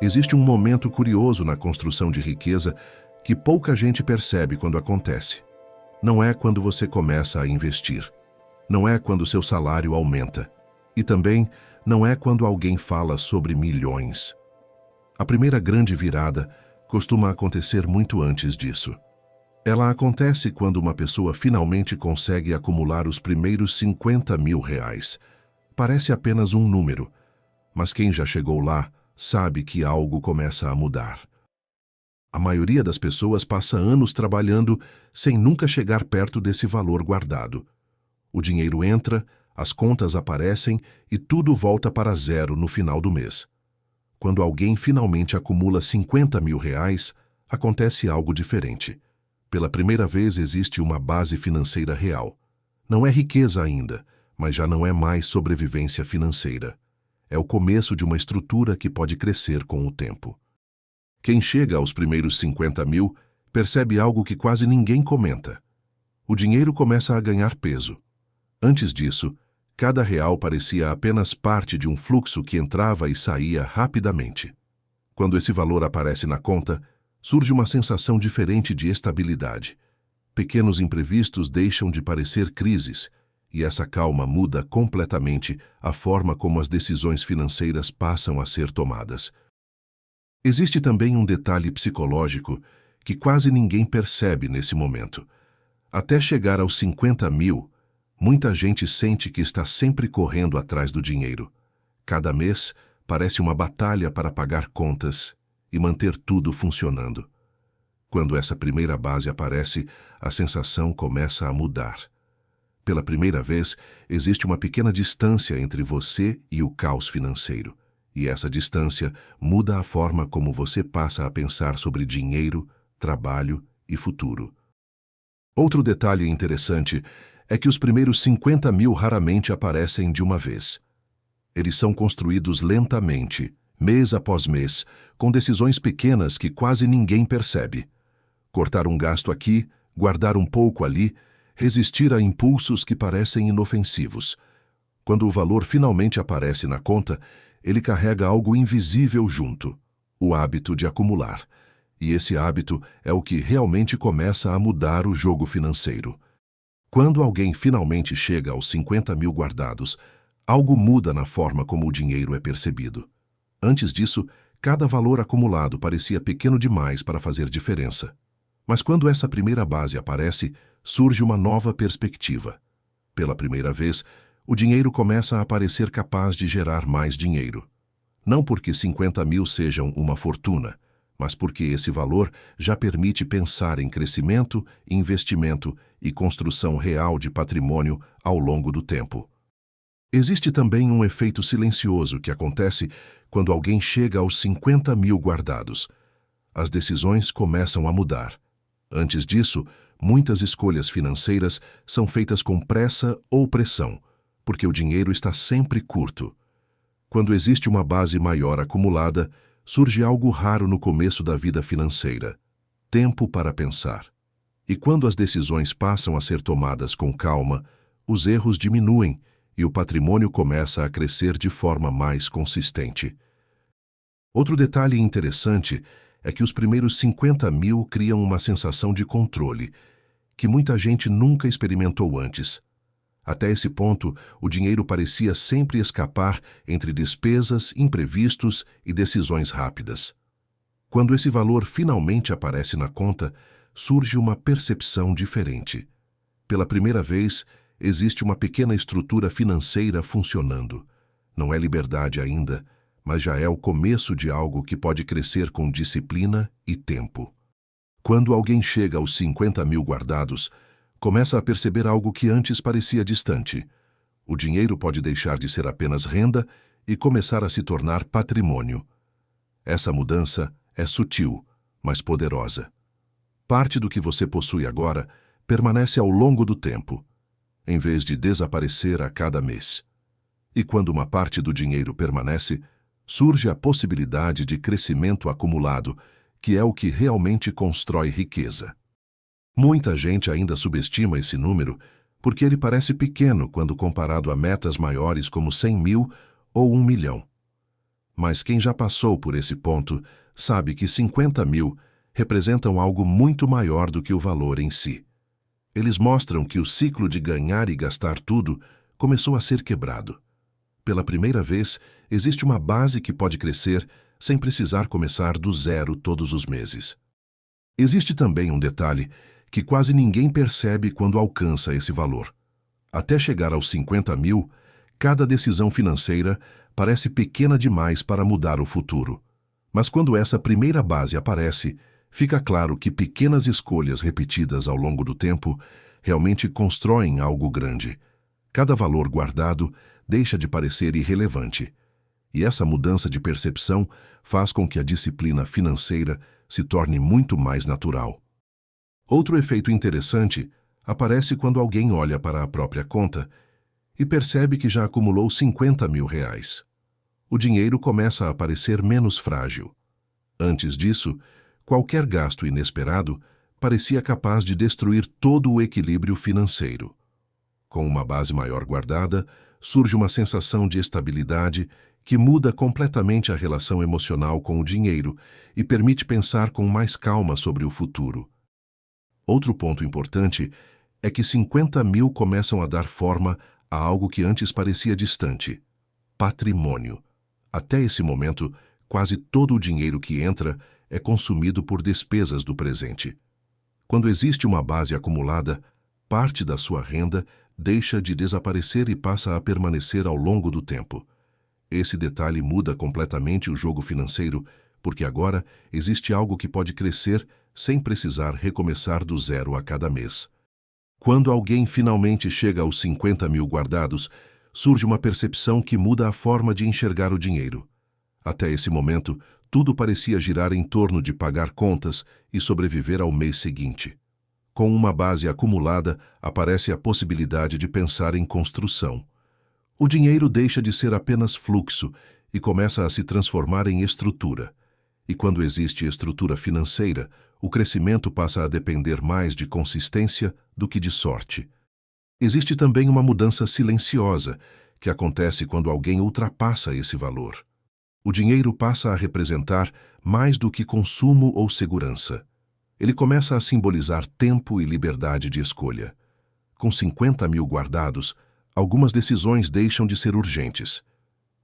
Existe um momento curioso na construção de riqueza que pouca gente percebe quando acontece. Não é quando você começa a investir. Não é quando seu salário aumenta. E também não é quando alguém fala sobre milhões. A primeira grande virada costuma acontecer muito antes disso. Ela acontece quando uma pessoa finalmente consegue acumular os primeiros 50 mil reais. Parece apenas um número, mas quem já chegou lá sabe que algo começa a mudar. A maioria das pessoas passa anos trabalhando sem nunca chegar perto desse valor guardado. O dinheiro entra, as contas aparecem e tudo volta para zero no final do mês. Quando alguém finalmente acumula 50 mil reais, acontece algo diferente. Pela primeira vez existe uma base financeira real. Não é riqueza ainda, mas já não é mais sobrevivência financeira. É o começo de uma estrutura que pode crescer com o tempo. Quem chega aos primeiros 50 mil percebe algo que quase ninguém comenta. O dinheiro começa a ganhar peso. Antes disso, cada real parecia apenas parte de um fluxo que entrava e saía rapidamente. Quando esse valor aparece na conta, surge uma sensação diferente de estabilidade. Pequenos imprevistos deixam de parecer crises, e essa calma muda completamente a forma como as decisões financeiras passam a ser tomadas. Existe também um detalhe psicológico que quase ninguém percebe nesse momento. Até chegar aos 50 mil, muita gente sente que está sempre correndo atrás do dinheiro. Cada mês parece uma batalha para pagar contas e manter tudo funcionando. Quando essa primeira base aparece, a sensação começa a mudar. Pela primeira vez, existe uma pequena distância entre você e o caos financeiro. E essa distância muda a forma como você passa a pensar sobre dinheiro, trabalho e futuro. Outro detalhe interessante é que os primeiros 50 mil raramente aparecem de uma vez. Eles são construídos lentamente, mês após mês, com decisões pequenas que quase ninguém percebe. Cortar um gasto aqui, guardar um pouco ali, resistir a impulsos que parecem inofensivos. Quando o valor finalmente aparece na conta, ele carrega algo invisível junto, o hábito de acumular. E esse hábito é o que realmente começa a mudar o jogo financeiro. Quando alguém finalmente chega aos 50 mil guardados, algo muda na forma como o dinheiro é percebido. Antes disso, cada valor acumulado parecia pequeno demais para fazer diferença. Mas quando essa primeira base aparece, surge uma nova perspectiva. Pela primeira vez, o dinheiro começa a parecer capaz de gerar mais dinheiro. Não porque 50 mil sejam uma fortuna, mas porque esse valor já permite pensar em crescimento, investimento e construção real de patrimônio ao longo do tempo. Existe também um efeito silencioso que acontece quando alguém chega aos 50 mil guardados. As decisões começam a mudar. Antes disso, muitas escolhas financeiras são feitas com pressa ou pressão, porque o dinheiro está sempre curto. Quando existe uma base maior acumulada, surge algo raro no começo da vida financeira: tempo para pensar. E quando as decisões passam a ser tomadas com calma, os erros diminuem e o patrimônio começa a crescer de forma mais consistente. Outro detalhe interessante é que os primeiros 50 mil criam uma sensação de controle, que muita gente nunca experimentou antes. Até esse ponto, o dinheiro parecia sempre escapar entre despesas, imprevistos e decisões rápidas. Quando esse valor finalmente aparece na conta, surge uma percepção diferente. Pela primeira vez, existe uma pequena estrutura financeira funcionando. Não é liberdade ainda, mas já é o começo de algo que pode crescer com disciplina e tempo. Quando alguém chega aos 50 mil guardados, começa a perceber algo que antes parecia distante. O dinheiro pode deixar de ser apenas renda e começar a se tornar patrimônio. Essa mudança é sutil, mas poderosa. Parte do que você possui agora permanece ao longo do tempo, em vez de desaparecer a cada mês. E quando uma parte do dinheiro permanece, surge a possibilidade de crescimento acumulado, que é o que realmente constrói riqueza. Muita gente ainda subestima esse número porque ele parece pequeno quando comparado a metas maiores como 100 mil ou 1 milhão. Mas quem já passou por esse ponto sabe que 50 mil representam algo muito maior do que o valor em si. Eles mostram que o ciclo de ganhar e gastar tudo começou a ser quebrado. Pela primeira vez, existe uma base que pode crescer sem precisar começar do zero todos os meses. Existe também um detalhe que quase ninguém percebe quando alcança esse valor. Até chegar aos 50 mil, cada decisão financeira parece pequena demais para mudar o futuro. Mas quando essa primeira base aparece, fica claro que pequenas escolhas repetidas ao longo do tempo realmente constroem algo grande. Cada valor guardado deixa de parecer irrelevante. E essa mudança de percepção faz com que a disciplina financeira se torne muito mais natural. Outro efeito interessante aparece quando alguém olha para a própria conta e percebe que já acumulou 50 mil reais. O dinheiro começa a parecer menos frágil. Antes disso, qualquer gasto inesperado parecia capaz de destruir todo o equilíbrio financeiro. Com uma base maior guardada, surge uma sensação de estabilidade que muda completamente a relação emocional com o dinheiro e permite pensar com mais calma sobre o futuro. Outro ponto importante é que 50 mil começam a dar forma a algo que antes parecia distante: patrimônio. Até esse momento, quase todo o dinheiro que entra é consumido por despesas do presente. Quando existe uma base acumulada, parte da sua renda deixa de desaparecer e passa a permanecer ao longo do tempo. Esse detalhe muda completamente o jogo financeiro, porque agora existe algo que pode crescer sem precisar recomeçar do zero a cada mês. Quando alguém finalmente chega aos 50 mil guardados, surge uma percepção que muda a forma de enxergar o dinheiro. Até esse momento, tudo parecia girar em torno de pagar contas e sobreviver ao mês seguinte. Com uma base acumulada, aparece a possibilidade de pensar em construção. O dinheiro deixa de ser apenas fluxo e começa a se transformar em estrutura. E quando existe estrutura financeira, o crescimento passa a depender mais de consistência do que de sorte. Existe também uma mudança silenciosa que acontece quando alguém ultrapassa esse valor. O dinheiro passa a representar mais do que consumo ou segurança. Ele começa a simbolizar tempo e liberdade de escolha. Com 50 mil guardados, algumas decisões deixam de ser urgentes.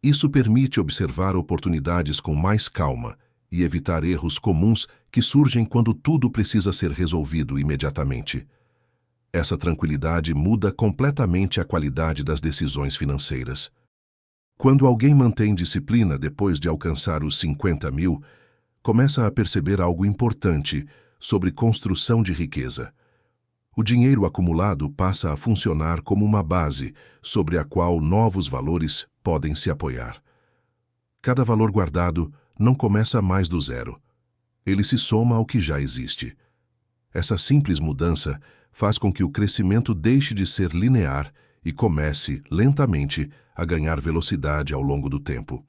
Isso permite observar oportunidades com mais calma e evitar erros comuns que surgem quando tudo precisa ser resolvido imediatamente. Essa tranquilidade muda completamente a qualidade das decisões financeiras. Quando alguém mantém disciplina depois de alcançar os 50 mil, começa a perceber algo importante sobre construção de riqueza. O dinheiro acumulado passa a funcionar como uma base sobre a qual novos valores podem se apoiar. Cada valor guardado não começa mais do zero. Ele se soma ao que já existe. Essa simples mudança faz com que o crescimento deixe de ser linear e comece, lentamente, a ganhar velocidade ao longo do tempo.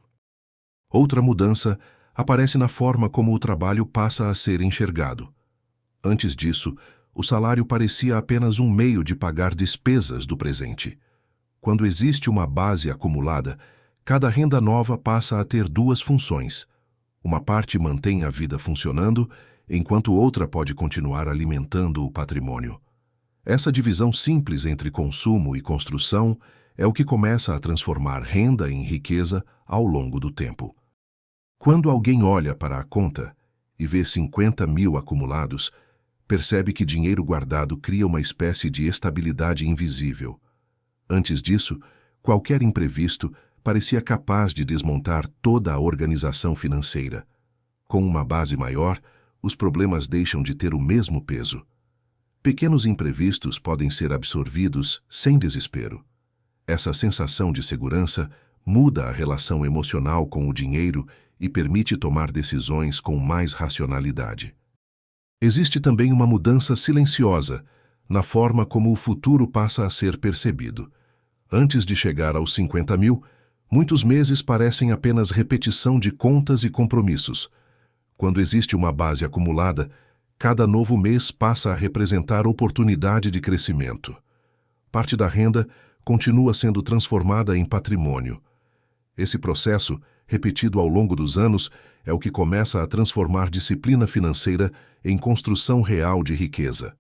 Outra mudança aparece na forma como o trabalho passa a ser enxergado. Antes disso, o salário parecia apenas um meio de pagar despesas do presente. Quando existe uma base acumulada, cada renda nova passa a ter duas funções. Uma parte mantém a vida funcionando, enquanto outra pode continuar alimentando o patrimônio. Essa divisão simples entre consumo e construção é o que começa a transformar renda em riqueza ao longo do tempo. Quando alguém olha para a conta e vê 50 mil acumulados, percebe que dinheiro guardado cria uma espécie de estabilidade invisível. Antes disso, qualquer imprevisto parecia capaz de desmontar toda a organização financeira. Com uma base maior, os problemas deixam de ter o mesmo peso. Pequenos imprevistos podem ser absorvidos sem desespero. Essa sensação de segurança muda a relação emocional com o dinheiro e permite tomar decisões com mais racionalidade. Existe também uma mudança silenciosa na forma como o futuro passa a ser percebido. Antes de chegar aos 50 mil, muitos meses parecem apenas repetição de contas e compromissos. Quando existe uma base acumulada, cada novo mês passa a representar oportunidade de crescimento. Parte da renda continua sendo transformada em patrimônio. Esse processo repetido ao longo dos anos, é o que começa a transformar disciplina financeira em construção real de riqueza.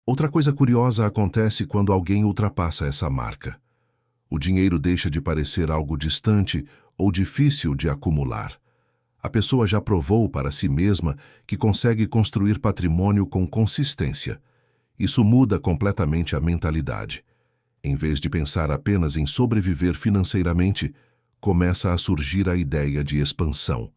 Outra coisa curiosa acontece quando alguém ultrapassa essa marca. O dinheiro deixa de parecer algo distante ou difícil de acumular. A pessoa já provou para si mesma que consegue construir patrimônio com consistência. Isso muda completamente a mentalidade. Em vez de pensar apenas em sobreviver financeiramente, começa a surgir a ideia de expansão.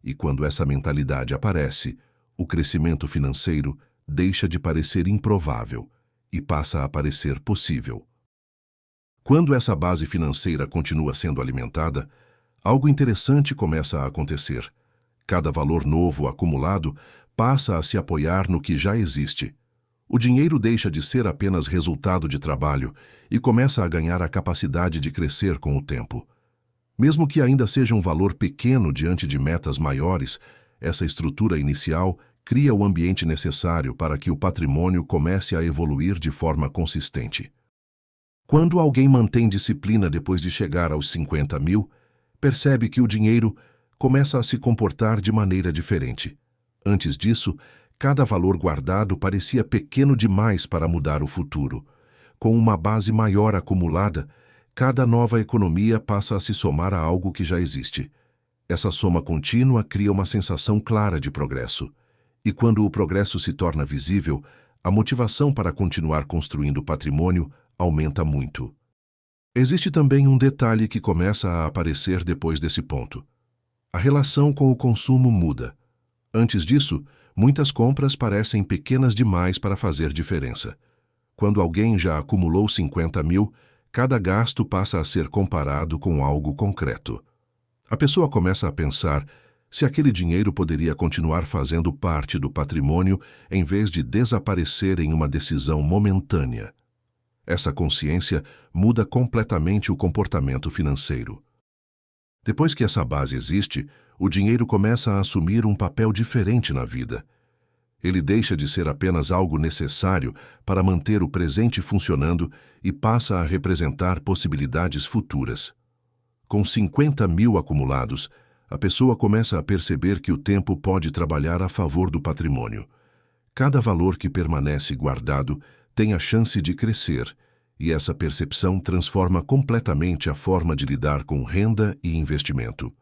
E quando essa mentalidade aparece, o crescimento financeiro deixa de parecer improvável e passa a parecer possível. Quando essa base financeira continua sendo alimentada, algo interessante começa a acontecer. Cada valor novo acumulado passa a se apoiar no que já existe. O dinheiro deixa de ser apenas resultado de trabalho e começa a ganhar a capacidade de crescer com o tempo. Mesmo que ainda seja um valor pequeno diante de metas maiores, essa estrutura inicial cria o ambiente necessário para que o patrimônio comece a evoluir de forma consistente. Quando alguém mantém disciplina depois de chegar aos 50 mil, percebe que o dinheiro começa a se comportar de maneira diferente. Antes disso, cada valor guardado parecia pequeno demais para mudar o futuro. Com uma base maior acumulada, cada nova economia passa a se somar a algo que já existe. Essa soma contínua cria uma sensação clara de progresso. E quando o progresso se torna visível, a motivação para continuar construindo patrimônio aumenta muito. Existe também um detalhe que começa a aparecer depois desse ponto. A relação com o consumo muda. Antes disso, muitas compras parecem pequenas demais para fazer diferença. Quando alguém já acumulou 50 mil, cada gasto passa a ser comparado com algo concreto. A pessoa começa a pensar se aquele dinheiro poderia continuar fazendo parte do patrimônio em vez de desaparecer em uma decisão momentânea. Essa consciência muda completamente o comportamento financeiro. Depois que essa base existe, o dinheiro começa a assumir um papel diferente na vida. Ele deixa de ser apenas algo necessário para manter o presente funcionando e passa a representar possibilidades futuras. Com 50 mil acumulados, a pessoa começa a perceber que o tempo pode trabalhar a favor do patrimônio. Cada valor que permanece guardado tem a chance de crescer, e essa percepção transforma completamente a forma de lidar com renda e investimento.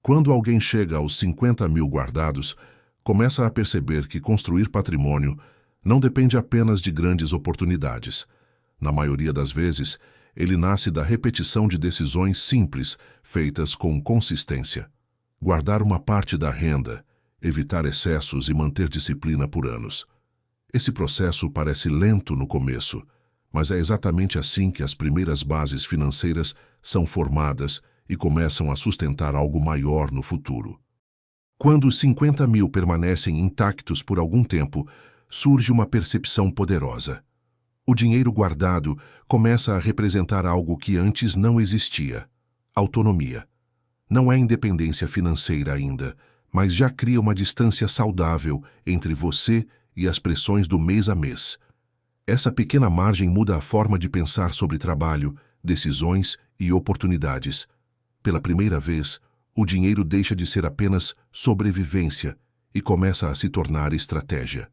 Quando alguém chega aos 50 mil guardados, começa a perceber que construir patrimônio não depende apenas de grandes oportunidades. Na maioria das vezes, ele nasce da repetição de decisões simples, feitas com consistência. Guardar uma parte da renda, evitar excessos e manter disciplina por anos. Esse processo parece lento no começo, mas é exatamente assim que as primeiras bases financeiras são formadas e começam a sustentar algo maior no futuro. Quando os 50 mil permanecem intactos por algum tempo, surge uma percepção poderosa. O dinheiro guardado começa a representar algo que antes não existia: autonomia. Não é independência financeira ainda, mas já cria uma distância saudável entre você e as pressões do mês a mês. Essa pequena margem muda a forma de pensar sobre trabalho, decisões e oportunidades. Pela primeira vez, o dinheiro deixa de ser apenas sobrevivência e começa a se tornar estratégia.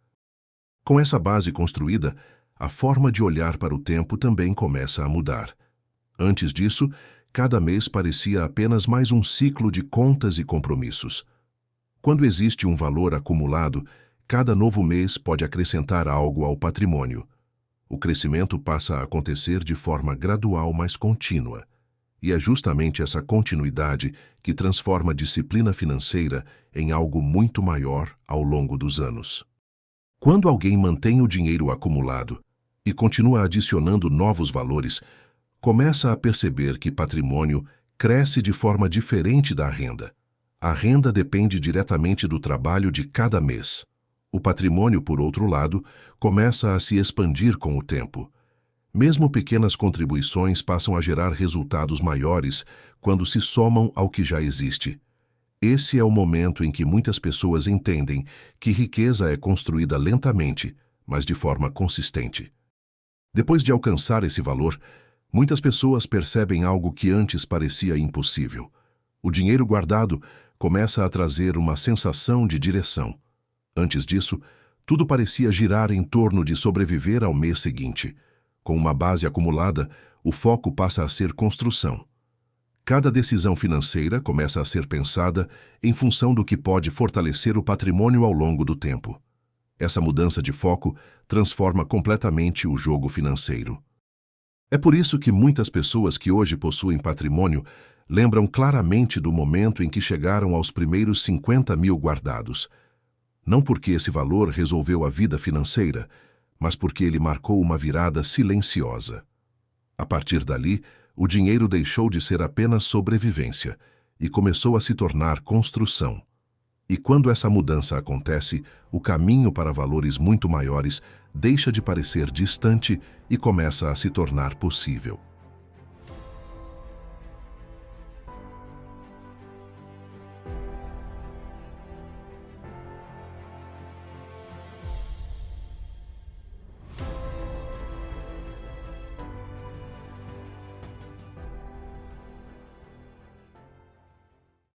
Com essa base construída, a forma de olhar para o tempo também começa a mudar. Antes disso, cada mês parecia apenas mais um ciclo de contas e compromissos. Quando existe um valor acumulado, cada novo mês pode acrescentar algo ao patrimônio. O crescimento passa a acontecer de forma gradual, mas contínua. E é justamente essa continuidade que transforma a disciplina financeira em algo muito maior ao longo dos anos. Quando alguém mantém o dinheiro acumulado e continua adicionando novos valores, começa a perceber que patrimônio cresce de forma diferente da renda. A renda depende diretamente do trabalho de cada mês. O patrimônio, por outro lado, começa a se expandir com o tempo. Mesmo pequenas contribuições passam a gerar resultados maiores quando se somam ao que já existe. Esse é o momento em que muitas pessoas entendem que riqueza é construída lentamente, mas de forma consistente. Depois de alcançar esse valor, muitas pessoas percebem algo que antes parecia impossível. O dinheiro guardado começa a trazer uma sensação de direção. Antes disso, tudo parecia girar em torno de sobreviver ao mês seguinte. Com uma base acumulada, o foco passa a ser construção. Cada decisão financeira começa a ser pensada em função do que pode fortalecer o patrimônio ao longo do tempo. Essa mudança de foco transforma completamente o jogo financeiro. É por isso que muitas pessoas que hoje possuem patrimônio lembram claramente do momento em que chegaram aos primeiros 50 mil guardados. Não porque esse valor resolveu a vida financeira, mas porque ele marcou uma virada silenciosa. A partir dali, o dinheiro deixou de ser apenas sobrevivência e começou a se tornar construção. E quando essa mudança acontece, o caminho para valores muito maiores deixa de parecer distante e começa a se tornar possível.